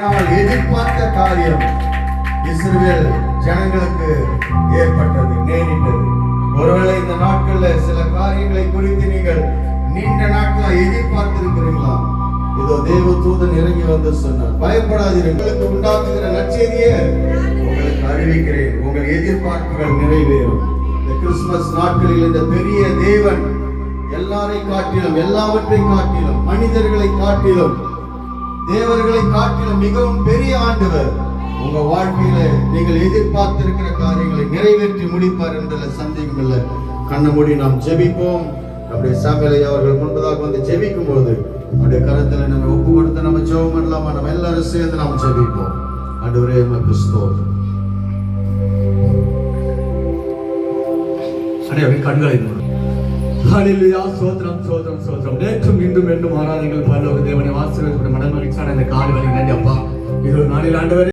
நாள் எதிர்பார்த்த காரியம் இஸ்ரவேல் ஜனங்களுக்கு ஏற்பட்டது, நேரிட்டது. ஒருவேளை இந்த நாட்கள்ல சில காரியங்களை குறித்து நீங்கள் நீண்ட நாட்களா எதிர்பார்த்திருக்கிறீங்களா? இதோ தேவ தூதன் இறங்கி வந்து சொன்னார், பயப்படாதீர்கள், உங்களுக்கு உண்டாக்குகிற நற்செய்தியை உங்களுக்கு அறிவிக்கிறேன், உங்கள் எதிர்பார்ப்புகள் நிறைவேறும். இந்த கிறிஸ்துமஸ் நாட்களில் இந்த பெரிய தேவன் எல்லாரை காட்டிலும், எல்லாவற்றை காட்டிலும், மனிதர்களை காட்டிலும், தேவர்களை காட்டிலும் மிகவும் பெரிய ஆண்டவர் உங்க வாழ்க்கையில நீங்கள் எதிர்பார்த்திருக்கிற காரியங்களை நிறைவேற்றி முடிப்பார் என்ற சந்தேகம் இல்லை. கண்ண மூடி நாம் ஜெபிப்போம். அப்படியே சாமுவேல் அவர்கள் முன்பதாக வந்து ஜெபிக்கும் போது அப்படியே கரத்துல நம்ம ஒப்பு கொடுத்து நம்ம ஜெபம் பண்ணலாமா? நம்ம எல்லாரும் சேர்ந்து நாம் ஜெபிப்போம். ஆண்டவரே உமக்கு ஸ்தோத்திரம். அனைவரும் கண்களை மூடுங்கள். ஹல்லேலூயா, ஸ்தோத்திரம் ஸ்தோத்திரம் ஸ்தோத்திரம். நேற்றும் இன்றும் என்றும் மாறாதீர்கள் பரலோக தேவனை ஆசீர்வதிக்கப்பட்ட மனமகிழ்ச்சியான இந்த காலை வழி நன்றி அப்பா. இது ஒரு நாளில் ஆண்டவரே